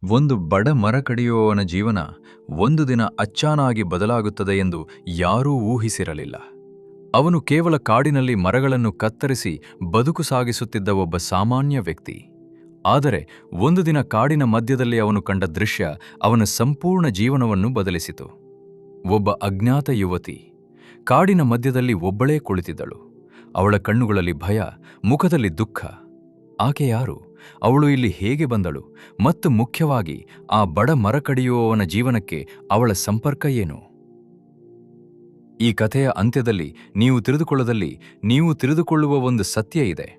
ಒಂದು ಬಡ ಮರ ಕಡಿಯುವವನ ಜೀವನ ಒಂದು ದಿನ ಅಚ್ಚಾನಾಗಿ ಬದಲಾಗುತ್ತದೆ ಎಂದು ಯಾರೂ ಊಹಿಸಿರಲಿಲ್ಲ. ಅವನು ಕೇವಲ ಕಾಡಿನಲ್ಲಿ ಮರಗಳನ್ನು ಕತ್ತರಿಸಿ ಬದುಕು ಸಾಗಿಸುತ್ತಿದ್ದ ಒಬ್ಬ ಸಾಮಾನ್ಯ ವ್ಯಕ್ತಿ. ಆದರೆ ಒಂದು ದಿನ ಕಾಡಿನ ಮಧ್ಯದಲ್ಲಿ ಅವನು ಕಂಡ ದೃಶ್ಯ ಅವನ ಸಂಪೂರ್ಣ ಜೀವನವನ್ನು ಬದಲಿಸಿತು. ಒಬ್ಬ ಅಜ್ಞಾತ ಯುವತಿ ಕಾಡಿನ ಮಧ್ಯದಲ್ಲಿ ಒಬ್ಬಳೇ ಕುಳಿತಿದ್ದಳು. ಅವಳ ಕಣ್ಣುಗಳಲ್ಲಿ ಭಯ, ಮುಖದಲ್ಲಿ ದುಃಖ. ಆಕೆ ಯಾರು? ಅವಳು ಇಲ್ಲಿ ಹೇಗೆ ಬಂದಳು? ಮತ್ತು ಮುಖ್ಯವಾಗಿ ಆ ಬಡ ಮರ ಕಡಿಯುವವನ ಜೀವನಕ್ಕೆ ಅವಳ ಸಂಪರ್ಕ ಏನು? ಈ ಕಥೆಯ ಅಂತ್ಯದಲ್ಲಿ ನೀವು ತಿಳಿದುಕೊಳ್ಳುವ ಒಂದು ಸತ್ಯ ಇದೆ.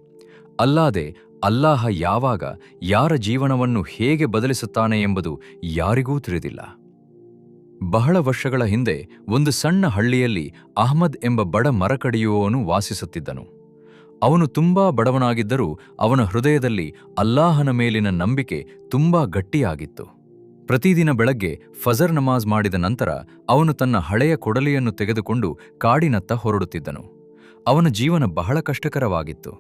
ಅಲ್ಲಾಹ ಯಾವಾಗ ಯಾರ ಜೀವನವನ್ನು ಹೇಗೆ ಬದಲಿಸುತ್ತಾನೆ ಎಂಬುದು ಯಾರಿಗೂ ತಿಳಿದಿಲ್ಲ. ಬಹಳ ವರ್ಷಗಳ ಹಿಂದೆ ಒಂದು ಸಣ್ಣ ಹಳ್ಳಿಯಲ್ಲಿ ಅಹ್ಮದ್ ಎಂಬ ಬಡ ಮರ ಕಡಿಯುವವನು ವಾಸಿಸುತ್ತಿದ್ದನು. ಅವನು ತುಂಬಾ ಬಡವನಾಗಿದ್ದರೂ ಅವನ ಹೃದಯದಲ್ಲಿ ಅಲ್ಲಾಹನ ಮೇಲಿನ ನಂಬಿಕೆ ತುಂಬಾ ಗಟ್ಟಿಯಾಗಿತ್ತು. ಪ್ರತಿದಿನ ಬೆಳಗ್ಗೆ ಫಜರ್ ನಮಾಜ್ ಮಾಡಿದ ನಂತರ ಅವನು ತನ್ನ ಹಳೆಯ ಕೊಡಲಿಯನ್ನು ತೆಗೆದುಕೊಂಡು ಕಾಡಿನತ್ತ ಹೊರಡುತ್ತಿದ್ದನು. ಅವನ ಜೀವನ ಬಹಳ ಕಷ್ಟಕರವಾಗಿತ್ತು.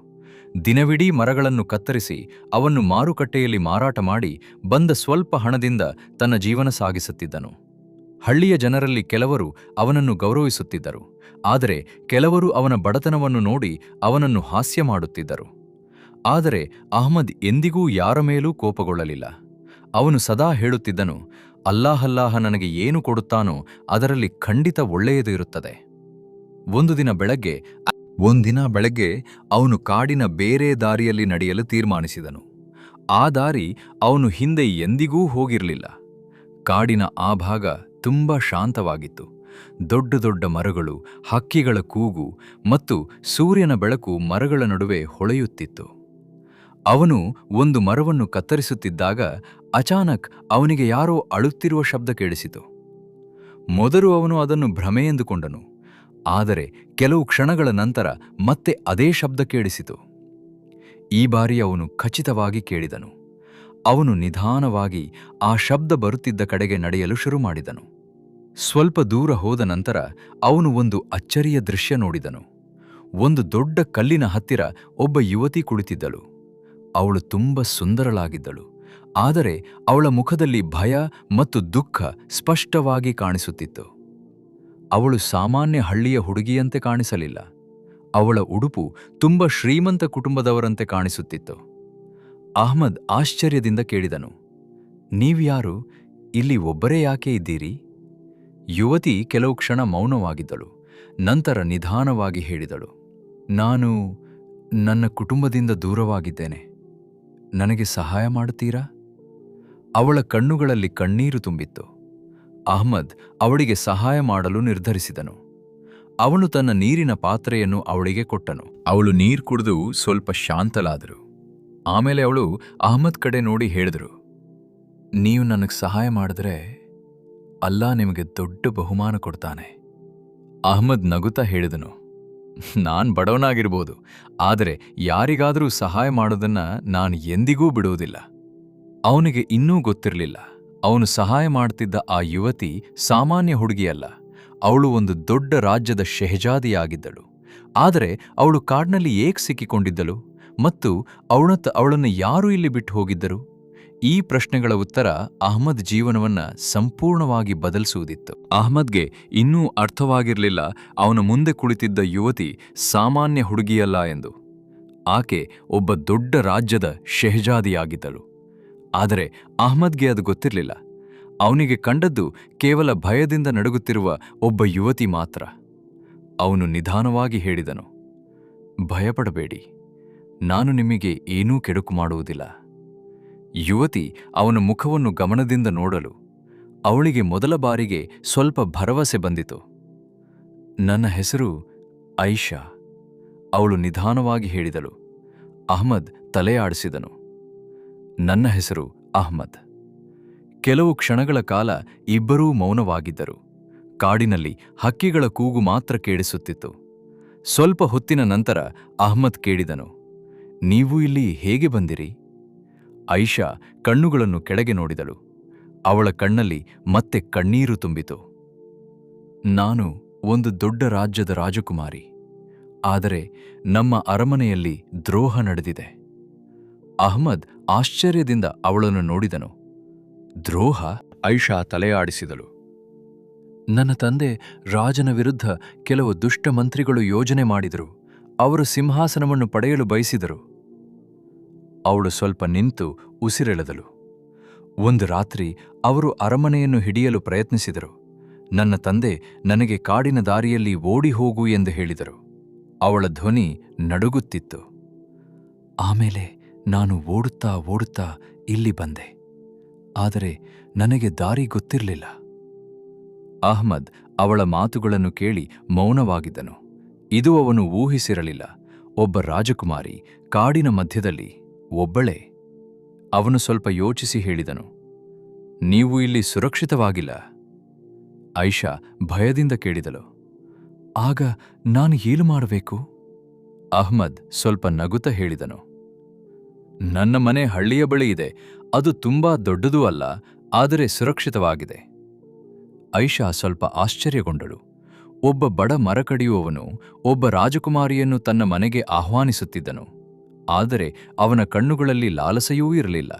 ದಿನವಿಡೀ ಮರಗಳನ್ನು ಕತ್ತರಿಸಿ ಅವನ್ನು ಮಾರುಕಟ್ಟೆಯಲ್ಲಿ ಮಾರಾಟ ಮಾಡಿ ಬಂದ ಸ್ವಲ್ಪ ಹಣದಿಂದ ತನ್ನ ಜೀವನ ಸಾಗಿಸುತ್ತಿದ್ದನು. ಹಳ್ಳಿಯ ಜನರಲ್ಲಿ ಕೆಲವರು ಅವನನ್ನು ಗೌರವಿಸುತ್ತಿದ್ದರು, ಆದರೆ ಕೆಲವರು ಅವನ ಬಡತನವನ್ನು ನೋಡಿ ಅವನನ್ನು ಹಾಸ್ಯ ಮಾಡುತ್ತಿದ್ದರು. ಆದರೆ ಅಹ್ಮದ್ ಎಂದಿಗೂ ಯಾರ ಮೇಲೂ ಕೋಪಗೊಳ್ಳಲಿಲ್ಲ. ಅವನು ಸದಾ ಹೇಳುತ್ತಿದ್ದನು, ಅಲ್ಲಾಹ ನನಗೆ ಏನು ಕೊಡುತ್ತಾನೋ ಅದರಲ್ಲಿ ಖಂಡಿತ ಒಳ್ಳೆಯದು ಇರುತ್ತದೆ. ಒಂದಿನ ಬೆಳಗ್ಗೆ ಅವನು ಕಾಡಿನ ಬೇರೆ ದಾರಿಯಲ್ಲಿ ನಡೆಯಲು ತೀರ್ಮಾನಿಸಿದನು. ಆ ದಾರಿ ಅವನು ಹಿಂದೆ ಎಂದಿಗೂ ಹೋಗಿರಲಿಲ್ಲ. ಕಾಡಿನ ಆ ಭಾಗ ತುಂಬಾ ಶಾಂತವಾಗಿತ್ತು. ದೊಡ್ಡ ದೊಡ್ಡ ಮರಗಳು, ಹಕ್ಕಿಗಳ ಕೂಗು ಮತ್ತು ಸೂರ್ಯನ ಬೆಳಕು ಮರಗಳ ನಡುವೆ ಹೊಳೆಯುತ್ತಿತ್ತು. ಅವನು ಒಂದು ಮರವನ್ನು ಕತ್ತರಿಸುತ್ತಿದ್ದಾಗ ಅಚಾನಕ್ ಅವನಿಗೆ ಯಾರೋ ಅಳುತ್ತಿರುವ ಶಬ್ದ ಕೇಳಿಸಿತು. ಮೊದಲು ಅವನು ಅದನ್ನು ಭ್ರಮೆ ಎಂದುಕೊಂಡನು. ಆದರೆ ಕೆಲವು ಕ್ಷಣಗಳ ನಂತರ ಮತ್ತೆ ಅದೇ ಶಬ್ದ ಕೇಳಿಸಿತು. ಈ ಬಾರಿ ಅವನು ಖಚಿತವಾಗಿ ಕೇಳಿದನು. ಅವನು ನಿಧಾನವಾಗಿ ಆ ಶಬ್ದ ಬರುತ್ತಿದ್ದ ಕಡೆಗೆ ನಡೆಯಲು ಶುರು ಮಾಡಿದನು. ಸ್ವಲ್ಪ ದೂರ ಹೋದ ನಂತರ ಅವನು ಒಂದು ಅಚ್ಚರಿಯ ದೃಶ್ಯ ನೋಡಿದನು. ಒಂದು ದೊಡ್ಡ ಕಲ್ಲಿನ ಹತ್ತಿರ ಒಬ್ಬ ಯುವತಿ ಕುಳಿತಿದ್ದಳು. ಅವಳು ತುಂಬ ಸುಂದರಳಾಗಿದ್ದಳು, ಆದರೆ ಅವಳ ಮುಖದಲ್ಲಿ ಭಯ ಮತ್ತು ದುಃಖ ಸ್ಪಷ್ಟವಾಗಿ ಕಾಣಿಸುತ್ತಿತ್ತು. ಅವಳು ಸಾಮಾನ್ಯ ಹಳ್ಳಿಯ ಹುಡುಗಿಯಂತೆ ಕಾಣಿಸಲಿಲ್ಲ. ಅವಳ ಉಡುಪು ತುಂಬ ಶ್ರೀಮಂತ ಕುಟುಂಬದವರಂತೆ ಕಾಣಿಸುತ್ತಿತ್ತು. ಅಹ್ಮದ್ ಆಶ್ಚರ್ಯದಿಂದ ಕೇಳಿದನು, ನೀವ್ಯಾರು? ಇಲ್ಲಿ ಒಬ್ಬರೇ ಯಾಕೆ ಇದ್ದೀರಿ? ಯುವತಿ ಕೆಲವು ಕ್ಷಣ ಮೌನವಾಗಿದ್ದಳು. ನಂತರ ನಿಧಾನವಾಗಿ ಹೇಳಿದಳು, ನಾನು ನನ್ನ ಕುಟುಂಬದಿಂದ ದೂರವಾಗಿದ್ದೇನೆ. ನನಗೆ ಸಹಾಯ ಮಾಡುತ್ತೀರಾ? ಅವಳ ಕಣ್ಣುಗಳಲ್ಲಿ ಕಣ್ಣೀರು ತುಂಬಿತ್ತು. ಅಹ್ಮದ್ ಅವಳಿಗೆ ಸಹಾಯ ಮಾಡಲು ನಿರ್ಧರಿಸಿದನು. ಅವನು ತನ್ನ ನೀರಿನ ಪಾತ್ರೆಯನ್ನು ಅವಳಿಗೆ ಕೊಟ್ಟನು. ಅವಳು ನೀರು ಕುಡಿದು ಸ್ವಲ್ಪ ಶಾಂತಲಾದರು. ಆಮೇಲೆ ಅವಳು ಅಹ್ಮದ್ ಕಡೆ ನೋಡಿ ಹೇಳಿದರು, ನೀವು ನನಗೆ ಸಹಾಯ ಮಾಡಿದ್ರೆ ಅಲ್ಲಾ ನಿಮಗೆ ದೊಡ್ಡ ಬಹುಮಾನ ಕೊಡ್ತಾನೆ. ಅಹ್ಮದ್ ನಗುತ್ತಾ ಹೇಳಿದನು, ನಾನ್ ಬಡವನಾಗಿರ್ಬೋದು, ಆದರೆ ಯಾರಿಗಾದರೂ ಸಹಾಯ ಮಾಡೋದನ್ನ ನಾನು ಎಂದಿಗೂ ಬಿಡುವುದಿಲ್ಲ. ಅವನಿಗೆ ಇನ್ನೂ ಗೊತ್ತಿರಲಿಲ್ಲ, ಅವನು ಸಹಾಯ ಮಾಡುತ್ತಿದ್ದ ಆ ಯುವತಿ ಸಾಮಾನ್ಯ ಹುಡುಗಿಯಲ್ಲ. ಅವಳು ಒಂದು ದೊಡ್ಡ ರಾಜ್ಯದ ಶೆಹಜಾದಿಯಾಗಿದ್ದಳು. ಆದರೆ ಅವಳು ಕಾಡಿನಲ್ಲಿ ಏಕೆ ಸಿಕ್ಕಿಕೊಂಡಿದ್ದಳು ಮತ್ತು ಅವಳನ್ನು ಯಾರು ಇಲ್ಲಿ ಬಿಟ್ಟು ಹೋಗಿದ್ದರು? ಈ ಪ್ರಶ್ನೆಗಳ ಉತ್ತರ ಅಹ್ಮದ್ ಜೀವನವನ್ನ ಸಂಪೂರ್ಣವಾಗಿ ಬದಲಿಸುವುದಿತ್ತು. ಅಹ್ಮದ್ಗೆ ಇನ್ನೂ ಅರ್ಥವಾಗಿರಲಿಲ್ಲ ಅವನ ಮುಂದೆ ಕುಳಿತಿದ್ದ ಯುವತಿ ಸಾಮಾನ್ಯ ಹುಡುಗಿಯಲ್ಲ ಎಂದು. ಆಕೆ ಒಬ್ಬ ದೊಡ್ಡ ರಾಜ್ಯದ ಶೆಹಜಾದಿಯಾಗಿದ್ದಳು. ಆದರೆ ಅಹ್ಮದ್ಗೆ ಅದು ಗೊತ್ತಿರಲಿಲ್ಲ. ಅವನಿಗೆ ಕಂಡದ್ದು ಕೇವಲ ಭಯದಿಂದ ನಡುಗುತ್ತಿರುವ ಒಬ್ಬ ಯುವತಿ ಮಾತ್ರ. ಅವನು ನಿಧಾನವಾಗಿ ಹೇಳಿದನು, ಭಯಪಡಬೇಡಿ, ನಾನು ನಿಮಗೆ ಏನೂ ಕೆಡುಕು ಮಾಡುವುದಿಲ್ಲ. ಯುವತಿ ಅವನ ಮುಖವನ್ನು ಗಮನದಿಂದ ನೋಡಲು ಅವಳಿಗೆ ಮೊದಲ ಬಾರಿಗೆ ಸ್ವಲ್ಪ ಭರವಸೆ ಬಂದಿತು. ನನ್ನ ಹೆಸರು ಐಷಾ, ಅವಳು ನಿಧಾನವಾಗಿ ಹೇಳಿದಳು. ಅಹ್ಮದ್ ತಲೆ ಆಡಿಸಿದನು. ನನ್ನ ಹೆಸರು ಅಹ್ಮದ್. ಕೆಲವು ಕ್ಷಣಗಳ ಕಾಲ ಇಬ್ಬರೂ ಮೌನವಾಗಿದ್ದರು. ಕಾಡಿನಲ್ಲಿ ಹಕ್ಕಿಗಳ ಕೂಗು ಮಾತ್ರ ಕೇಳಿಸುತ್ತಿತ್ತು. ಸ್ವಲ್ಪ ಹೊತ್ತಿನ ನಂತರ ಅಹ್ಮದ್ ಕೇಳಿದನು, ನೀವು ಇಲ್ಲಿ ಹೇಗೆ ಬಂದಿರಿ? ಐಷಾ ಕಣ್ಣುಗಳನ್ನು ಕೆಳಗೆ ನೋಡಿದಳು. ಅವಳ ಕಣ್ಣಲ್ಲಿ ಮತ್ತೆ ಕಣ್ಣೀರು ತುಂಬಿತು. ನಾನು ಒಂದು ದೊಡ್ಡ ರಾಜ್ಯದ ರಾಜಕುಮಾರಿ, ಆದರೆ ನಮ್ಮ ಅರಮನೆಯಲ್ಲಿ ದ್ರೋಹ ನಡೆದಿದೆ. ಅಹ್ಮದ್ ಆಶ್ಚರ್ಯದಿಂದ ಅವಳನ್ನು ನೋಡಿದನು. ದ್ರೋಹ? ಐಷಾ ತಲೆಯಾಡಿಸಿದಳು. ನನ್ನ ತಂದೆ ರಾಜನ ವಿರುದ್ಧ ಕೆಲವು ದುಷ್ಟ ಮಂತ್ರಿಗಳು ಯೋಜನೆ ಮಾಡಿದರು. ಅವರು ಸಿಂಹಾಸನವನ್ನು ಪಡೆಯಲು ಬಯಸಿದರು. ಅವಳು ಸ್ವಲ್ಪ ನಿಂತು ಉಸಿರೆಳೆದಳು. ಒಂದು ರಾತ್ರಿ ಅವರು ಅರಮನೆಯನ್ನು ಹಿಡಿಯಲು ಪ್ರಯತ್ನಿಸಿದರು. ನನ್ನ ತಂದೆ ನನಗೆ ಕಾಡಿನ ದಾರಿಯಲ್ಲಿ ಓಡಿ ಹೋಗು ಎಂದು ಹೇಳಿದರು. ಅವಳ ಧ್ವನಿ ನಡುಗುತ್ತಿತ್ತು. ಆಮೇಲೆ ನಾನು ಓಡುತ್ತಾ ಓಡುತ್ತಾ ಇಲ್ಲಿ ಬಂದೆ. ಆದರೆ ನನಗೆ ದಾರಿ ಗೊತ್ತಿರಲಿಲ್ಲ. ಅಹ್ಮದ್ ಅವಳ ಮಾತುಗಳನ್ನು ಕೇಳಿ ಮೌನವಾಗಿದ್ದನು. ಇದು ಅವನು ಊಹಿಸಿರಲಿಲ್ಲ. ಒಬ್ಬ ರಾಜಕುಮಾರಿ ಕಾಡಿನ ಮಧ್ಯದಲ್ಲಿ ಒಬ್ಬಳೇ. ಅವನು ಸ್ವಲ್ಪ ಯೋಚಿಸಿ ಹೇಳಿದನು, ನೀವು ಇಲ್ಲಿ ಸುರಕ್ಷಿತವಾಗಿಲ್ಲ. ಐಷಾ ಭಯದಿಂದ ಕೇಳಿದಳು, ಆಗ ನಾನು ಏನು ಮಾಡಬೇಕು? ಅಹ್ಮದ್ ಸ್ವಲ್ಪ ನಗುತ್ತ ಹೇಳಿದನು, ನನ್ನ ಮನೆ ಹಳ್ಳಿಯ ಬಳಿ ಇದೆ. ಅದು ತುಂಬಾ ದೊಡ್ಡದೂ ಅಲ್ಲ, ಆದರೆ ಸುರಕ್ಷಿತವಾಗಿದೆ. ಐಷಾ ಸ್ವಲ್ಪ ಆಶ್ಚರ್ಯಗೊಂಡಳು. ಒಬ್ಬ ಬಡ ಮರ ಕಡಿಯುವವನು ಒಬ್ಬ ರಾಜಕುಮಾರಿಯನ್ನು ತನ್ನ ಮನೆಗೆ ಆಹ್ವಾನಿಸುತ್ತಿದ್ದನು. ಆದರೆ ಅವನ ಕಣ್ಣುಗಳಲ್ಲಿ ಲಾಲಸೆಯೂ ಇರಲಿಲ್ಲ.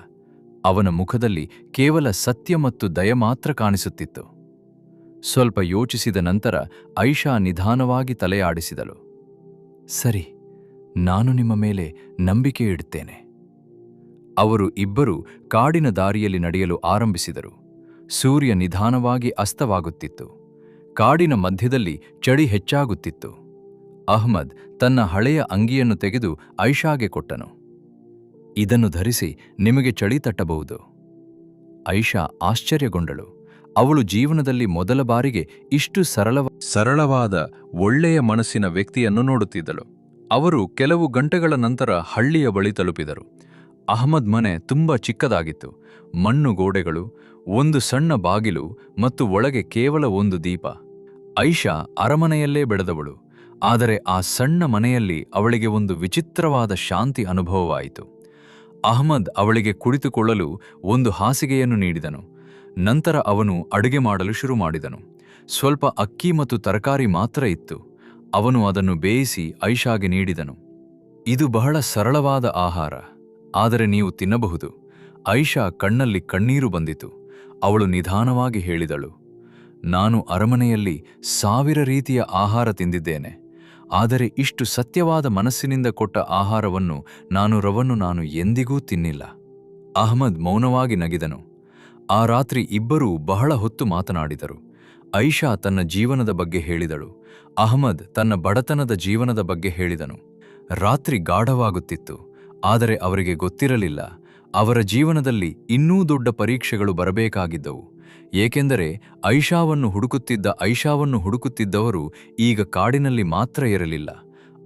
ಅವನ ಮುಖದಲ್ಲಿ ಕೇವಲ ಸತ್ಯ ಮತ್ತು ದಯ ಮಾತ್ರ ಕಾಣಿಸುತ್ತಿತ್ತು. ಸ್ವಲ್ಪ ಯೋಚಿಸಿದ ನಂತರ ಐಷಾ ನಿಧಾನವಾಗಿ ತಲೆಯಾಡಿಸಿದಳು. ಸರಿ, ನಾನು ನಿಮ್ಮ ಮೇಲೆ ನಂಬಿಕೆ ಇಡುತ್ತೇನೆ. ಅವರು ಇಬ್ಬರೂ ಕಾಡಿನ ದಾರಿಯಲ್ಲಿ ನಡೆಯಲು ಆರಂಭಿಸಿದರು. ಸೂರ್ಯ ನಿಧಾನವಾಗಿ ಅಸ್ತವಾಗುತ್ತಿತ್ತು. ಕಾಡಿನ ಮಧ್ಯದಲ್ಲಿ ಚಳಿ ಹೆಚ್ಚಾಗುತ್ತಿತ್ತು. ಅಹ್ಮದ್ ತನ್ನ ಹಳೆಯ ಅಂಗಿಯನ್ನು ತೆಗೆದು ಐಷಾಗೆ ಕೊಟ್ಟನು. ಇದನ್ನು ಧರಿಸಿ ನಿಮಗೆ ಚಳಿ ತಟ್ಟಬಹುದು. ಐಷಾ ಆಶ್ಚರ್ಯಗೊಂಡಳು. ಅವಳು ಜೀವನದಲ್ಲಿ ಮೊದಲ ಬಾರಿಗೆ ಇಷ್ಟು ಸರಳವಾದ ಒಳ್ಳೆಯ ಮನಸ್ಸಿನ ವ್ಯಕ್ತಿಯನ್ನು ನೋಡುತ್ತಿದ್ದಳು. ಅವರು ಕೆಲವು ಗಂಟೆಗಳ ನಂತರ ಹಳ್ಳಿಯ ಬಳಿ ತಲುಪಿದರು. ಅಹ್ಮದ್ ಮನೆ ತುಂಬಾ ಚಿಕ್ಕದಾಗಿತ್ತು. ಮಣ್ಣು ಗೋಡೆಗಳು, ಒಂದು ಸಣ್ಣ ಬಾಗಿಲು ಮತ್ತು ಒಳಗೆ ಕೇವಲ ಒಂದು ದೀಪ. ಐಷಾ ಅರಮನೆಯಲ್ಲೇ ಬೆಳೆದವಳು. ಆದರೆ ಆ ಸಣ್ಣ ಮನೆಯಲ್ಲಿ ಅವಳಿಗೆ ಒಂದು ವಿಚಿತ್ರವಾದ ಶಾಂತಿ ಅನುಭವವಾಯಿತು. ಅಹ್ಮದ್ ಅವಳಿಗೆ ಕುಳಿತುಕೊಳ್ಳಲು ಒಂದು ಹಾಸಿಗೆಯನ್ನು ನೀಡಿದನು. ನಂತರ ಅವನು ಅಡುಗೆ ಮಾಡಲು ಶುರು ಮಾಡಿದನು. ಸ್ವಲ್ಪ ಅಕ್ಕಿ ಮತ್ತು ತರಕಾರಿ ಮಾತ್ರ ಇತ್ತು. ಅವನು ಅದನ್ನು ಬೇಯಿಸಿ ಐಷಾಗೆ ನೀಡಿದನು. ಇದು ಬಹಳ ಸರಳವಾದ ಆಹಾರ, ಆದರೆ ನೀವು ತಿನ್ನಬಹುದು. ಐಷಾ ಕಣ್ಣಲ್ಲಿ ಕಣ್ಣೀರು ಬಂದಿತು. ಅವಳು ನಿಧಾನವಾಗಿ ಹೇಳಿದಳು, ನಾನು ಅರಮನೆಯಲ್ಲಿ 1000 ರೀತಿಯ ಆಹಾರ ತಿಂದಿದ್ದೇನೆ. ಆದರೆ ಇಷ್ಟು ಸತ್ಯವಾದ ಮನಸ್ಸಿನಿಂದ ಕೊಟ್ಟ ಆಹಾರವನ್ನು ನಾನು ಎಂದಿಗೂ ತಿನ್ನಿಲ್ಲ. ಅಹ್ಮದ್ ಮೌನವಾಗಿ ನಗಿದನು. ಆ ರಾತ್ರಿ ಇಬ್ಬರೂ ಬಹಳ ಹೊತ್ತು ಮಾತನಾಡಿದರು. ಐಷಾ ತನ್ನ ಜೀವನದ ಬಗ್ಗೆ ಹೇಳಿದಳು. ಅಹ್ಮದ್ ತನ್ನ ಬಡತನದ ಜೀವನದ ಬಗ್ಗೆ ಹೇಳಿದನು. ರಾತ್ರಿ ಗಾಢವಾಗುತ್ತಿತ್ತು. ಆದರೆ ಅವರಿಗೆ ಗೊತ್ತಿರಲಿಲ್ಲ, ಅವರ ಜೀವನದಲ್ಲಿ ಇನ್ನೂ ದೊಡ್ಡ ಪರೀಕ್ಷೆಗಳು ಬರಬೇಕಾಗಿದ್ದವು. ಏಕೆಂದರೆ ಐಷಾವನ್ನು ಹುಡುಕುತ್ತಿದ್ದವರು ಈಗ ಕಾಡಿನಲ್ಲಿ ಮಾತ್ರ ಇರಲಿಲ್ಲ,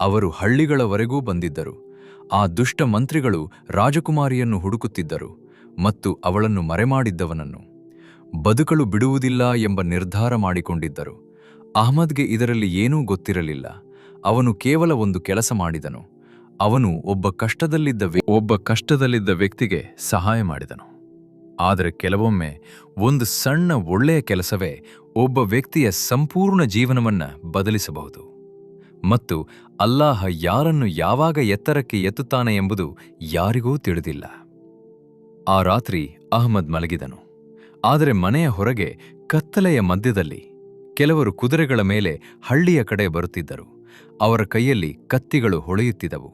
ಅವರು ಹಳ್ಳಿಗಳವರೆಗೂ ಬಂದಿದ್ದರು. ಆ ದುಷ್ಟ ಮಂತ್ರಿಗಳು ರಾಜಕುಮಾರಿಯನ್ನು ಹುಡುಕುತ್ತಿದ್ದರು ಮತ್ತು ಅವಳನ್ನು ಮರೆಮಾಡಿದ್ದವನನ್ನು. ಬದುಕಲು ಬಿಡುವುದಿಲ್ಲ ಎಂಬ ನಿರ್ಧಾರ ಮಾಡಿಕೊಂಡಿದ್ದರು. ಅಹ್ಮದ್ಗೆ ಇದರಲ್ಲಿ ಏನೂ ಗೊತ್ತಿರಲಿಲ್ಲ. ಅವನು ಕೇವಲ ಒಂದು ಕೆಲಸ ಮಾಡಿದನು. ಅವನು ಒಬ್ಬ ಕಷ್ಟದಲ್ಲಿದ್ದ ವ್ಯಕ್ತಿಗೆ ಸಹಾಯ ಮಾಡಿದನು. ಆದರೆ ಕೆಲವೊಮ್ಮೆ ಒಂದು ಸಣ್ಣ ಒಳ್ಳೆಯ ಕೆಲಸವೇ ಒಬ್ಬ ವ್ಯಕ್ತಿಯ ಸಂಪೂರ್ಣ ಜೀವನವನ್ನ ಬದಲಿಸಬಹುದು. ಮತ್ತು ಅಲ್ಲಾಹ ಯಾರನ್ನು ಯಾವಾಗ ಎತ್ತರಕ್ಕೆ ಎತ್ತುತ್ತಾನೆ ಎಂಬುದು ಯಾರಿಗೂ ತಿಳಿದಿಲ್ಲ. ಆ ರಾತ್ರಿ ಅಹ್ಮದ್ ಮಲಗಿದನು. ಆದರೆ ಮನೆಯ ಹೊರಗೆ ಕತ್ತಲೆಯ ಮಧ್ಯದಲ್ಲಿ ಕೆಲವರು ಕುದುರೆಗಳ ಮೇಲೆ ಹಳ್ಳಿಯ ಕಡೆ ಬರುತ್ತಿದ್ದರು. ಅವರ ಕೈಯಲ್ಲಿ ಕತ್ತಿಗಳು ಹೊಳೆಯುತ್ತಿದ್ದವು.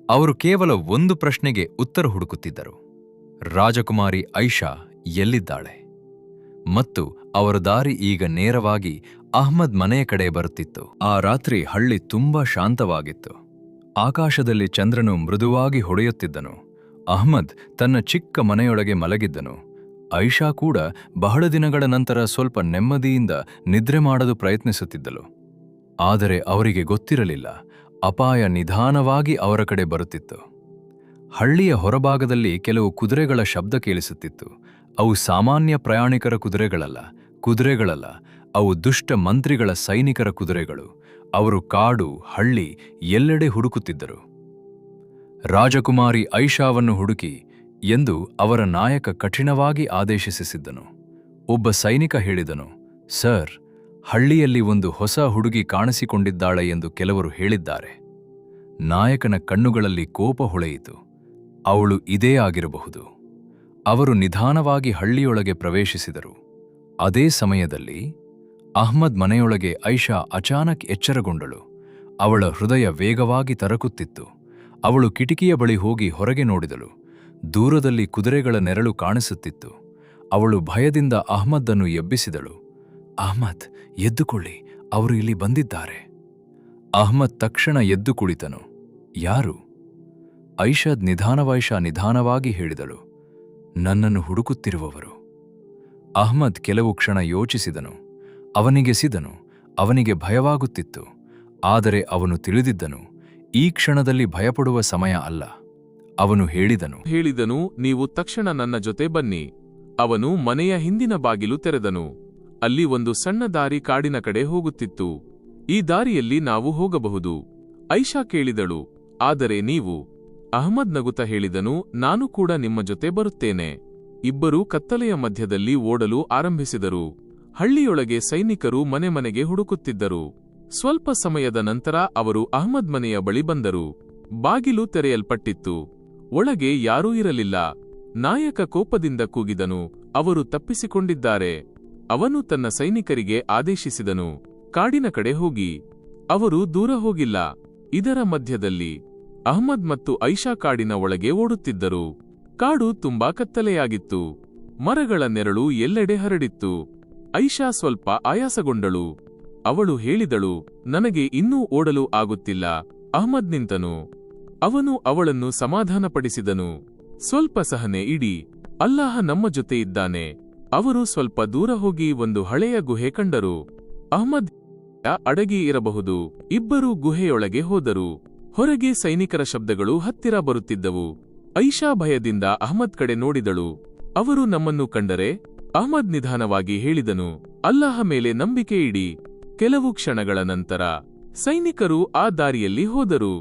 ಅವರು ಕೇವಲ ಒಂದು ಪ್ರಶ್ನೆಗೆ ಉತ್ತರ ಹುಡುಕುತ್ತಿದ್ದರು: ರಾಜಕುಮಾರಿ ಐಷಾ ಎಲ್ಲಿದ್ದಾಳೆ? ಮತ್ತು ಅವರ ದಾರಿ ಈಗ ನೇರವಾಗಿ ಅಹ್ಮದ್ ಮನೆಯ ಕಡೆ ಬರುತ್ತಿತ್ತು. ಆ ರಾತ್ರಿ ಹಳ್ಳಿ ತುಂಬಾ ಶಾಂತವಾಗಿತ್ತು. ಆಕಾಶದಲ್ಲಿ ಚಂದ್ರನು ಮೃದುವಾಗಿ ಹೊಡೆಯುತ್ತಿದ್ದನು. ಅಹ್ಮದ್ ತನ್ನ ಚಿಕ್ಕ ಮನೆಯೊಳಗೆ ಮಲಗಿದ್ದನು. ಐಷಾ ಕೂಡ ಬಹಳ ದಿನಗಳ ನಂತರ ಸ್ವಲ್ಪ ನೆಮ್ಮದಿಯಿಂದ ನಿದ್ರೆ ಮಾಡಲು ಪ್ರಯತ್ನಿಸುತ್ತಿದ್ದಳು. ಆದರೆ ಅವರಿಗೆ ಗೊತ್ತಿರಲಿಲ್ಲ, ಅಪಾಯ ನಿಧಾನವಾಗಿ ಅವರ ಕಡೆ ಬರುತ್ತಿತ್ತು. ಹಳ್ಳಿಯ ಹೊರಭಾಗದಲ್ಲಿ ಕೆಲವು ಕುದುರೆಗಳ ಶಬ್ದ ಕೇಳಿಸುತ್ತಿತ್ತು. ಅವು ಸಾಮಾನ್ಯ ಪ್ರಯಾಣಿಕರ ಕುದುರೆಗಳಲ್ಲ, ಅವು ದುಷ್ಟ ಮಂತ್ರಿಗಳ ಸೈನಿಕರ ಕುದುರೆಗಳು. ಅವರು ಕಾಡು, ಹಳ್ಳಿ ಎಲ್ಲೆಡೆ ಹುಡುಕುತ್ತಿದ್ದರು. ರಾಜಕುಮಾರಿ ಐಷಾವನ್ನು ಹುಡುಕಿ ಎಂದು ಅವರ ನಾಯಕ ಕಠಿಣವಾಗಿ ಆದೇಶಿಸಿದ್ದನು. ಒಬ್ಬ ಸೈನಿಕ ಹೇಳಿದನು, ಸರ್, ಹಳ್ಳಿಯಲ್ಲಿ ಒಂದು ಹೊಸ ಹುಡುಗಿ ಕಾಣಿಸಿಕೊಂಡಿದ್ದಾಳೆ ಎಂದು ಕೆಲವರು ಹೇಳಿದ್ದಾರೆ. ನಾಯಕನ ಕಣ್ಣುಗಳಲ್ಲಿ ಕೋಪ ಹೊಳೆಯಿತು. ಅವಳು ಇದೇ ಆಗಿರಬಹುದು. ಅವರು ನಿಧಾನವಾಗಿ ಹಳ್ಳಿಯೊಳಗೆ ಪ್ರವೇಶಿಸಿದರು. ಅದೇ ಸಮಯದಲ್ಲಿ ಅಹ್ಮದ್ ಮನೆಯೊಳಗೆ ಐಷಾ ಅಚಾನಕ್ ಎಚ್ಚರಗೊಂಡಳು. ಅವಳ ಹೃದಯ ವೇಗವಾಗಿ ತರಕುತ್ತಿತ್ತು. ಅವಳು ಕಿಟಕಿಯ ಬಳಿ ಹೋಗಿ ಹೊರಗೆ ನೋಡಿದಳು. ದೂರದಲ್ಲಿ ಕುದುರೆಗಳ ನೆರಳು ಕಾಣಿಸುತ್ತಿತ್ತು. ಅವಳು ಭಯದಿಂದ ಅಹ್ಮದ್ದನ್ನು ಎಬ್ಬಿಸಿದಳು. ಅಹ್ಮದ್, ಎದ್ದುಕೊಳ್ಳಿ, ಅವರು ಇಲ್ಲಿ ಬಂದಿದ್ದಾರೆ. ಅಹ್ಮದ್ ತಕ್ಷಣ ಎದ್ದು ಕುಳಿತನು. ಯಾರು? ಐಷಾದ್ ನಿಧಾನವಾಗಿ ಹೇಳಿದಳು. ನನ್ನನ್ನು ಹುಡುಕುತ್ತಿರುವವರು. ಅಹ್ಮದ್ ಕೆಲವು ಕ್ಷಣ ಯೋಚಿಸಿದನು. ಅವನಿಗೆ ಭಯವಾಗುತ್ತಿತ್ತು. ಆದರೆ ಅವನು ತಿಳಿದಿದ್ದನು, ಈ ಕ್ಷಣದಲ್ಲಿ ಭಯಪಡುವ ಸಮಯ ಅಲ್ಲ. ಅವನು ಹೇಳಿದನು, ನೀವು ತಕ್ಷಣ ನನ್ನ ಜೊತೆ ಬನ್ನಿ. ಅವನು ಮನೆಯ ಹಿಂದಿನ ಬಾಗಿಲು ತೆರೆದನು. ಅಲ್ಲಿ ಒಂದು ಸಣ್ಣ ದಾರಿ ಕಾಡಿನ ಕಡೆ ಹೋಗುತ್ತಿತ್ತು. ಈ ದಾರಿಯಲ್ಲಿ ನಾವು ಹೋಗಬಹುದು. ಐಷಾ ಕೇಳಿದಳು, ಆದರೆ ನೀವು? ಅಹ್ಮದ್ ನಗುತ್ತಾ ಹೇಳಿದನು, ನಾನು ಕೂಡ ನಿಮ್ಮ ಜೊತೆ ಬರುತ್ತೇನೆ. ಇಬ್ಬರೂ ಕತ್ತಲೆಯ ಮಧ್ಯದಲ್ಲಿ ಓಡಲು ಆರಂಭಿಸಿದರು. ಹಳ್ಳಿಯೊಳಗೆ ಸೈನಿಕರು ಮನೆ ಮನೆಗೆ ಹುಡುಕುತ್ತಿದ್ದರು. ಸ್ವಲ್ಪ ಸಮಯದ ನಂತರ ಅವರು ಅಹ್ಮದ್ ಮನೆಯ ಬಳಿ ಬಂದರು. ಬಾಗಿಲು ತೆರೆಯಲ್ಪಟ್ಟಿತ್ತು. ಒಳಗೆ ಯಾರೂ ಇರಲಿಲ್ಲ. ನಾಯಕ ಕೋಪದಿಂದ ಕೂಗಿದನು, ಅವರು ತಪ್ಪಿಸಿಕೊಂಡಿದ್ದಾರೆ. ಅವನು ತನ್ನ ಸೈನಿಕರಿಗೆ ಆದೇಶಿಸಿದನು, ಕಾಡಿನ ಕಡೆ ಹೋಗಿ. ಅವರು ದೂರ ಹೋಗಿಲ್ಲ. ಇದರ ಮಧ್ಯದಲ್ಲಿ ಅಹ್ಮದ್ ಮತ್ತು ಐಷಾ ಕಾಡಿನ ಒಳಗೆ ಓಡುತ್ತಿದ್ದರು. ಕಾಡು ತುಂಬಾ ಕತ್ತಲೆಯಾಗಿತ್ತು. ಮರಗಳ ನೆರಳು ಎಲ್ಲೆಡೆ ಹರಡಿತ್ತು. ಐಷಾ ಸ್ವಲ್ಪ ಆಯಾಸಗೊಂಡಳು. ಅವಳು ಹೇಳಿದಳು, ನನಗೆ ಇನ್ನೂ ಓಡಲು ಆಗುತ್ತಿಲ್ಲ. ಅಹ್ಮದ್ ನಿಂತನು. ಅವನು ಅವಳನ್ನು ಸಮಾಧಾನಪಡಿಸಿದನು. ಸ್ವಲ್ಪ ಸಹನೆ ಇಡಿ. ಅಲ್ಲಾಹ ನಮ್ಮ ಜೊತೆ ಇದ್ದಾನೆ. ಅವರು ಸ್ವಲ್ಪ ದೂರ ಹೋಗಿ ಒಂದು ಹಳೆಯ ಗುಹೆ ಕಂಡರು. ಅಹ್ಮದ್ ಅಡಗಿ ಇರಬಹುದು. ಇಬ್ಬರೂ ಗುಹೆಯೊಳಗೆ ಹೋದರು. ಹೊರಗೆ ಸೈನಿಕರ ಶಬ್ದಗಳು ಹತ್ತಿರ ಬರುತ್ತಿದ್ದವು. ಐಷಾ ಭಯದಿಂದ ಅಹ್ಮದ್ ಕಡೆ ನೋಡಿದಳು. ಅವರು ನಮ್ಮನ್ನು ಕಂಡರೆ? ಅಹ್ಮದ್ ನಿಧಾನವಾಗಿ ಹೇಳಿದನು, ಅಲ್ಲಾಹ ಮೇಲೆ ನಂಬಿಕೆ ಇಡಿ. ಕೆಲವು ಕ್ಷಣಗಳ ನಂತರ ಸೈನಿಕರು ಆ ದಾರಿಯಲ್ಲಿ ಹೋದರು.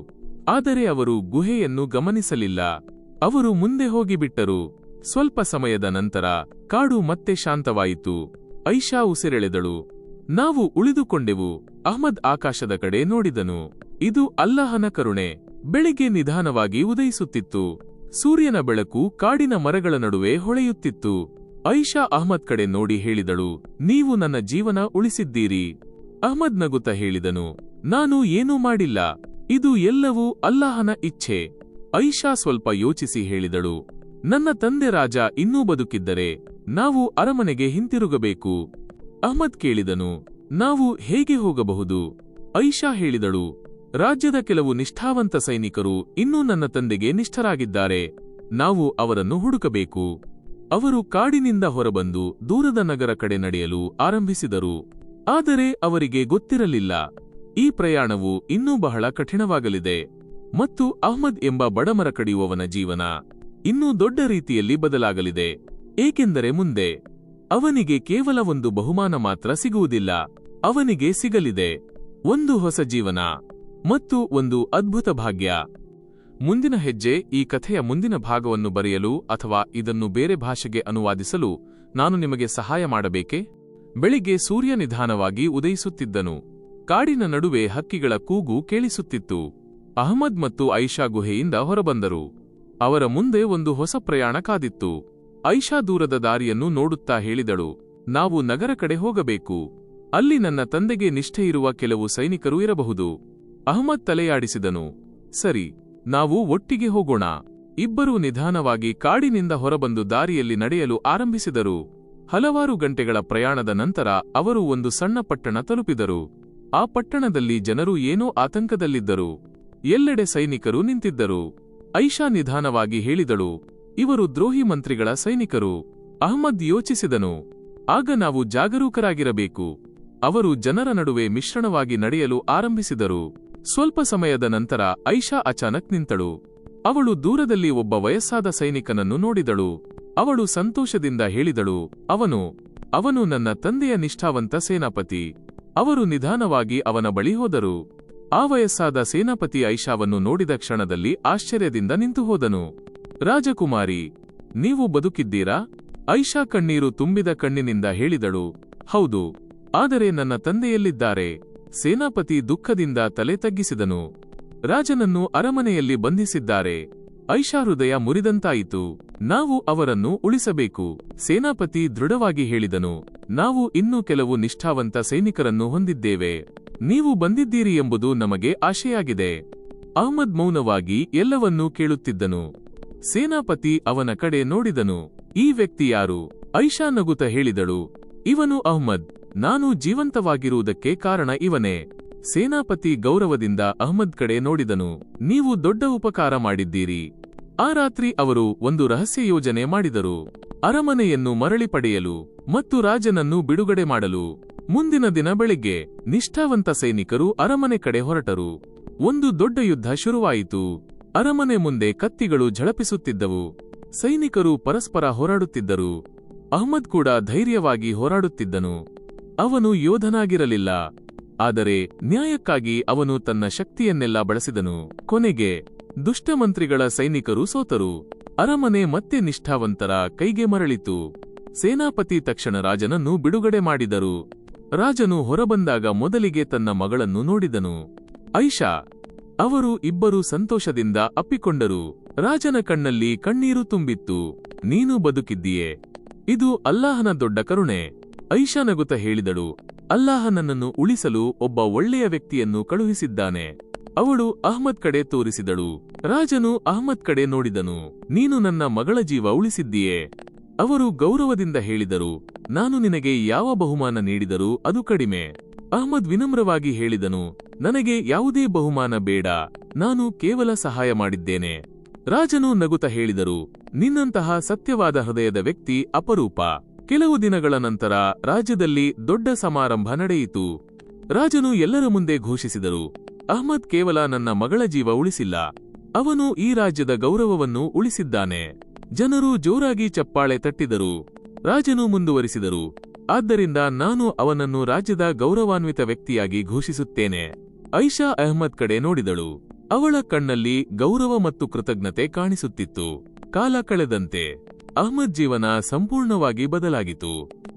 ಆದರೆ ಅವರು ಗುಹೆಯನ್ನು ಗಮನಿಸಲಿಲ್ಲ. ಅವರು ಮುಂದೆ ಹೋಗಿಬಿಟ್ಟರು. ಸ್ವಲ್ಪ ಸಮಯದ ನಂತರ ಕಾಡು ಮತ್ತೆ ಶಾಂತವಾಯಿತು. ಐಷಾ ಉಸಿರೆಳೆದಳು. ನಾವು ಉಳಿದುಕೊಂಡೆವು. ಅಹ್ಮದ್ ಆಕಾಶದ ಕಡೆ ನೋಡಿದನು. ಇದು ಅಲ್ಲಾಹನ ಕರುಣೆ. ಬೆಳಿಗ್ಗೆ ನಿಧಾನವಾಗಿ ಉದಯಿಸುತ್ತಿತ್ತು. ಸೂರ್ಯನ ಬೆಳಕು ಕಾಡಿನ ಮರಗಳ ನಡುವೆ ಹೊಳೆಯುತ್ತಿತ್ತು. ಐಷಾ ಅಹ್ಮದ್ ಕಡೆ ನೋಡಿ ಹೇಳಿದಳು, ನೀವು ನನ್ನ ಜೀವನ ಉಳಿಸಿದ್ದೀರಿ. ಅಹ್ಮದ್ ನಗುತ್ತಾ ಹೇಳಿದನು, ನಾನು ಏನೂ ಮಾಡಿಲ್ಲ. ಇದು ಎಲ್ಲವೂ ಅಲ್ಲಾಹನ ಇಚ್ಛೆ. ಐಷಾ ಸ್ವಲ್ಪ ಯೋಚಿಸಿ ಹೇಳಿದಳು, ನನ್ನ ತಂದೆ ರಾಜ ಇನ್ನೂ ಬದುಕಿದ್ದರೆ ನಾವು ಅರಮನೆಗೆ ಹಿಂತಿರುಗಬೇಕು. ಅಹ್ಮದ್ ಕೇಳಿದನು, ನಾವು ಹೇಗೆ ಹೋಗಬಹುದು? ಐಷಾ ಹೇಳಿದಳು, ರಾಜ್ಯದ ಕೆಲವು ನಿಷ್ಠಾವಂತ ಸೈನಿಕರು ಇನ್ನೂ ನನ್ನ ತಂದೆಗೆ ನಿಷ್ಠರಾಗಿದ್ದಾರೆ. ನಾವು ಅವರನ್ನು ಹುಡುಕಬೇಕು. ಅವರು ಕಾಡಿನಿಂದ ಹೊರಬಂದು ದೂರದ ನಗರ ಕಡೆ ನಡೆಯಲು ಆರಂಭಿಸಿದರು. ಆದರೆ ಅವರಿಗೆ ಗೊತ್ತಿರಲಿಲ್ಲ, ಈ ಪ್ರಯಾಣವು ಇನ್ನೂ ಬಹಳ ಕಠಿಣವಾಗಲಿದೆ ಮತ್ತು ಅಹ್ಮದ್ ಎಂಬ ಬಡಮರ ಕಡಿಯುವವನ ಜೀವನ ಇನ್ನೂ ದೊಡ್ಡ ರೀತಿಯಲ್ಲಿ ಬದಲಾಗಲಿದೆ. ಏಕೆಂದರೆ ಮುಂದೆ ಅವನಿಗೆ ಕೇವಲ ಒಂದು ಬಹುಮಾನ ಮಾತ್ರ ಸಿಗುವುದಿಲ್ಲ. ಅವನಿಗೆ ಸಿಗಲಿದೆ ಒಂದು ಹೊಸ ಜೀವನ ಮತ್ತು ಒಂದು ಅದ್ಭುತ ಭಾಗ್ಯ. ಮುಂದಿನ ಹೆಜ್ಜೆ. ಈ ಕಥೆಯ ಮುಂದಿನ ಭಾಗವನ್ನು ಬರೆಯಲು ಅಥವಾ ಇದನ್ನು ಬೇರೆ ಭಾಷೆಗೆ ಅನುವಾದಿಸಲು ನಾನು ನಿಮಗೆ ಸಹಾಯ ಮಾಡಬೇಕೇ? ಬೆಳಿಗ್ಗೆ ಸೂರ್ಯ ನಿಧಾನವಾಗಿ ಉದಯಿಸುತ್ತಿದ್ದನು. ಕಾಡಿನ ನಡುವೆ ಹಕ್ಕಿಗಳ ಕೂಗು ಕೇಳಿಸುತ್ತಿತ್ತು. ಅಹ್ಮದ್ ಮತ್ತು ಐಷಾ ಗುಹೆಯಿಂದ ಹೊರಬಂದರು. ಅವರ ಮುಂದೆ ಒಂದು ಹೊಸ ಪ್ರಯಾಣ ಕಾದಿತ್ತು. ಐಷಾ ದೂರದ ದಾರಿಯನ್ನು ನೋಡುತ್ತಾ ಹೇಳಿದಳು, ನಾವು ನಗರ ಕಡೆ ಹೋಗಬೇಕು. ಅಲ್ಲಿ ನನ್ನ ತಂದೆಗೆ ನಿಷ್ಠೆಯಿರುವ ಕೆಲವು ಸೈನಿಕರು ಇರಬಹುದು. ಅಹ್ಮದ್ ತಲೆಯಾಡಿಸಿದನು, ಸರಿ, ನಾವು ಒಟ್ಟಿಗೆ ಹೋಗೋಣ. ಇಬ್ಬರೂ ನಿಧಾನವಾಗಿ ಕಾಡಿನಿಂದ ಹೊರಬಂದು ದಾರಿಯಲ್ಲಿ ನಡೆಯಲು ಆರಂಭಿಸಿದರು. ಹಲವಾರು ಗಂಟೆಗಳ ಪ್ರಯಾಣದ ನಂತರ ಅವರು ಒಂದು ಸಣ್ಣ ಪಟ್ಟಣ ತಲುಪಿದರು. ಆ ಪಟ್ಟಣದಲ್ಲಿ ಜನರು ಏನೋ ಆತಂಕದಲ್ಲಿದ್ದರು. ಎಲ್ಲೆಡೆ ಸೈನಿಕರು ನಿಂತಿದ್ದರು. ಐಷಾ ನಿಧಾನವಾಗಿ ಹೇಳಿದಳು, ಇವರು ದ್ರೋಹಿ ಮಂತ್ರಿಗಳ ಸೈನಿಕರು. ಅಹ್ಮದ್ ಯೋಚಿಸಿದನು, ಆಗ ನಾವು ಜಾಗರೂಕರಾಗಿರಬೇಕು. ಅವರು ಜನರ ನಡುವೆ ಮಿಶ್ರಣವಾಗಿ ನಡೆಯಲು ಆರಂಭಿಸಿದರು. ಸ್ವಲ್ಪ ಸಮಯದ ನಂತರ ಐಷಾ ಅಚಾನಕ್ ನಿಂತಳು. ಅವಳು ದೂರದಲ್ಲಿ ಒಬ್ಬ ವಯಸ್ಸಾದ ಸೈನಿಕನನ್ನು ನೋಡಿದಳು. ಅವಳು ಸಂತೋಷದಿಂದ ಹೇಳಿದಳು, ಅವನು ನನ್ನ ತಂದೆಯ ನಿಷ್ಠಾವಂತ ಸೇನಾಪತಿ. ಅವರು ನಿಧಾನವಾಗಿ ಅವನ ಬಳಿ ಹೋದರು. ಆ ವಯಸ್ಸಾದ ಸೇನಾಪತಿ ಐಷಾವನ್ನು ನೋಡಿದ ಕ್ಷಣದಲ್ಲಿ ಆಶ್ಚರ್ಯದಿಂದ ನಿಂತು ಹೋದನು. ರಾಜಕುಮಾರಿ, ನೀವು ಬದುಕಿದ್ದೀರಾ? ಐಷಾ ಕಣ್ಣೀರು ತುಂಬಿದ ಕಣ್ಣಿನಿಂದ ಹೇಳಿದಳು, ಹೌದು, ಆದರೆ ನನ್ನ ತಂದೆಯಲ್ಲಿದ್ದಾರೆ. ಸೇನಾಪತಿ ದುಃಖದಿಂದ ತಲೆ ತಗ್ಗಿಸಿದನು. ರಾಜನನ್ನು ಅರಮನೆಯಲ್ಲಿ ಬಂಧಿಸಿದ್ದಾರೆ. ಐಷಾ ಹೃದಯ ಮುರಿದಂತಾಯಿತು. ನಾವು ಅವರನ್ನು ಉಳಿಸಬೇಕು. ಸೇನಾಪತಿ ದೃಢವಾಗಿ ಹೇಳಿದನು, ನಾವು ಇನ್ನೂ ಕೆಲವು ನಿಷ್ಠಾವಂತ ಸೈನಿಕರನ್ನು ಹೊಂದಿದ್ದೇವೆ. ನೀವು ಬಂದಿದ್ದೀರಿ ಎಂಬುದು ನಮಗೆ ಆಶೆಯಾಗಿದೆ. ಅಹ್ಮದ್ ಮೌನವಾಗಿ ಎಲ್ಲವನ್ನೂ ಕೇಳುತ್ತಿದ್ದನು. ಸೇನಾಪತಿ ಅವನ ಕಡೆ ನೋಡಿದನು. ಈ ವ್ಯಕ್ತಿ ಯಾರು? ಐಷಾ ನಗುತ್ತ ಹೇಳಿದಳು, ಇವನು ಅಹ್ಮದ್. ನಾನು ಜೀವಂತವಾಗಿರುವುದಕ್ಕೆ ಕಾರಣ ಇವನೇ. ಸೇನಾಪತಿ ಗೌರವದಿಂದ ಅಹ್ಮದ್ ಕಡೆ ನೋಡಿದನು. ನೀವು ದೊಡ್ಡ ಉಪಕಾರ ಮಾಡಿದ್ದೀರಿ. ಆ ರಾತ್ರಿ ಅವರು ಒಂದು ರಹಸ್ಯ ಯೋಜನೆ ಮಾಡಿದರು, ಅರಮನೆಯನ್ನು ಮರಳಿ ಪಡೆಯಲು ಮತ್ತು ರಾಜನನ್ನು ಬಿಡುಗಡೆ ಮಾಡಲು. ಮುಂದಿನ ದಿನ ಬೆಳಿಗ್ಗೆ ನಿಷ್ಠಾವಂತ ಸೈನಿಕರು ಅರಮನೆ ಕಡೆ ಹೊರಟರು. ಒಂದು ದೊಡ್ಡ ಯುದ್ಧ ಶುರುವಾಯಿತು. ಅರಮನೆ ಮುಂದೆ ಕತ್ತಿಗಳು ಝಳಪಿಸುತ್ತಿದ್ದವು. ಸೈನಿಕರು ಪರಸ್ಪರ ಹೋರಾಡುತ್ತಿದ್ದರು. ಅಹ್ಮದ್ ಕೂಡ ಧೈರ್ಯವಾಗಿ ಹೋರಾಡುತ್ತಿದ್ದನು. ಅವನು ಯೋಧನಾಗಿರಲಿಲ್ಲ, ಆದರೆ ನ್ಯಾಯಕ್ಕಾಗಿ ಅವನು ತನ್ನ ಶಕ್ತಿಯನ್ನೆಲ್ಲ ಬಳಸಿದನು. ಕೊನೆಗೆ ದುಷ್ಟಮಂತ್ರಿಗಳ ಸೈನಿಕರು ಸೋತರು. ಅರಮನೆ ಮತ್ತೆ ನಿಷ್ಠಾವಂತರ ಕೈಗೆ ಮರಳಿತು. ಸೇನಾಪತಿ ತಕ್ಷಣ ರಾಜನನ್ನು ಬಿಡುಗಡೆ ಮಾಡಿದರು. ರಾಜನು ಹೊರಬಂದಾಗ ಮೊದಲಿಗೆ ತನ್ನ ಮಗಳನ್ನು ನೋಡಿದನು, ಐಷಾ. ಅವರು ಇಬ್ಬರು ಸಂತೋಷದಿಂದ ಅಪ್ಪಿಕೊಂಡರು. ರಾಜನ ಕಣ್ಣಲ್ಲಿ ಕಣ್ಣೀರು ತುಂಬಿತ್ತು. ನೀನು ಬದುಕಿದ್ದೀಯೆ, ಇದು ಅಲ್ಲಾಹನ ದೊಡ್ಡ ಕರುಣೆ. ಐಷಾ ನಗುತ್ತ ಹೇಳಿದಳು, ಅಲ್ಲಾಹ ನನ್ನನ್ನು ಉಳಿಸಲು ಒಬ್ಬ ಒಳ್ಳೆಯ ವ್ಯಕ್ತಿಯನ್ನು ಕಳುಹಿಸಿದ್ದಾನೆ. ಅವಳು ಅಹ್ಮದ್ ಕಡೆ ತೋರಿಸಿದಳು. ರಾಜನು ಅಹ್ಮದ್ ಕಡೆ ನೋಡಿದನು. ನೀನು ನನ್ನ ಮಗಳ ಜೀವ ಉಳಿಸಿದ್ದೀಯೆ. ಅವರು ಗೌರವದಿಂದ ಹೇಳಿದರು, ನಾನು ನಿನಗೆ ಯಾವ ಬಹುಮಾನ ನೀಡಿದರೂ ಅದು ಕಡಿಮೆ. ಅಹ್ಮದ್ ವಿನಮ್ರವಾಗಿ ಹೇಳಿದನು, ನನಗೆ ಯಾವುದೇ ಬಹುಮಾನ ಬೇಡ, ನಾನು ಕೇವಲ ಸಹಾಯ ಮಾಡಿದ್ದೇನೆ. ರಾಜನು ನಗುತ್ತ ಹೇಳಿದರು, ನಿನ್ನಂತಹ ಸತ್ಯವಾದ ಹೃದಯದ ವ್ಯಕ್ತಿ ಅಪರೂಪ. ಕೆಲವು ದಿನಗಳ ನಂತರ ರಾಜ್ಯದಲ್ಲಿ ದೊಡ್ಡ ಸಮಾರಂಭ ನಡೆಯಿತು. ರಾಜನು ಎಲ್ಲರ ಮುಂದೆ ಘೋಷಿಸಿದರು, ಅಹ್ಮದ್ ಕೇವಲ ನನ್ನ ಮಗಳ ಜೀವ ಉಳಿಸಿಲ್ಲ, ಅವನು ಈ ರಾಜ್ಯದ ಗೌರವವನ್ನು ಉಳಿಸಿದ್ದಾನೆ. ಜನರು ಜೋರಾಗಿ ಚಪ್ಪಾಳೆ ತಟ್ಟಿದರು. ರಾಜನು ಮುಂದುವರಿಸಿದರು, ಆದ್ದರಿಂದ ನಾನು ಅವನನ್ನು ರಾಜ್ಯದ ಗೌರವಾನ್ವಿತ ವ್ಯಕ್ತಿಯಾಗಿ ಘೋಷಿಸುತ್ತೇನೆ. ಐಷಾ ಅಹ್ಮದ್ ಕಡೆ ನೋಡಿದಳು. ಅವಳ ಕಣ್ಣಲ್ಲಿ ಗೌರವ ಮತ್ತು ಕೃತಜ್ಞತೆ ಕಾಣಿಸುತ್ತಿತ್ತು. ಕಾಲ ಕಳೆದಂತೆ ಅಹ್ಮದ್ ಜೀವನ ಸಂಪೂರ್ಣವಾಗಿ ಬದಲಾಗಿತು.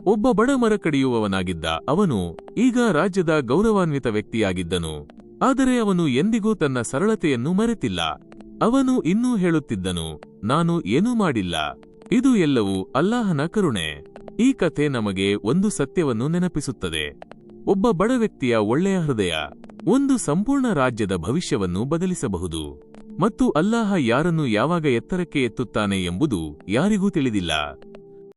ಒಬ್ಬ ಬಡ ಮರ ಕಡಿಯುವವನಾಗಿದ್ದ ಅವನು ಈಗ ರಾಜ್ಯದ ಗೌರವಾನ್ವಿತ ವ್ಯಕ್ತಿಯಾಗಿದ್ದನು. ಆದರೆ ಅವನು ಎಂದಿಗೂ ತನ್ನ ಸರಳತೆಯನ್ನು ಮರೆತಿಲ್ಲ. ಅವನು ಇನ್ನೂ ಹೇಳುತ್ತಿದ್ದನು, ನಾನು ಏನೂ ಮಾಡಿಲ್ಲ, ಇದು ಎಲ್ಲವೂ ಅಲ್ಲಾಹನ ಕರುಣೆ. ಈ ಕಥೆ ನಮಗೆ ಒಂದು ಸತ್ಯವನ್ನು ನೆನಪಿಸುತ್ತದೆ. ಒಬ್ಬ ಬಡ ವ್ಯಕ್ತಿಯ ಒಳ್ಳೆಯ ಹೃದಯ ಒಂದು ಸಂಪೂರ್ಣ ರಾಜ್ಯದ ಭವಿಷ್ಯವನ್ನು ಬದಲಿಸಬಹುದು. ಮತ್ತು ಅಲ್ಲಾಹ ಯಾರನ್ನು ಯಾವಾಗ ಎತ್ತರಕ್ಕೆ ಎತ್ತುತ್ತಾನೆ ಎಂಬುದು ಯಾರಿಗೂ ತಿಳಿದಿಲ್ಲ.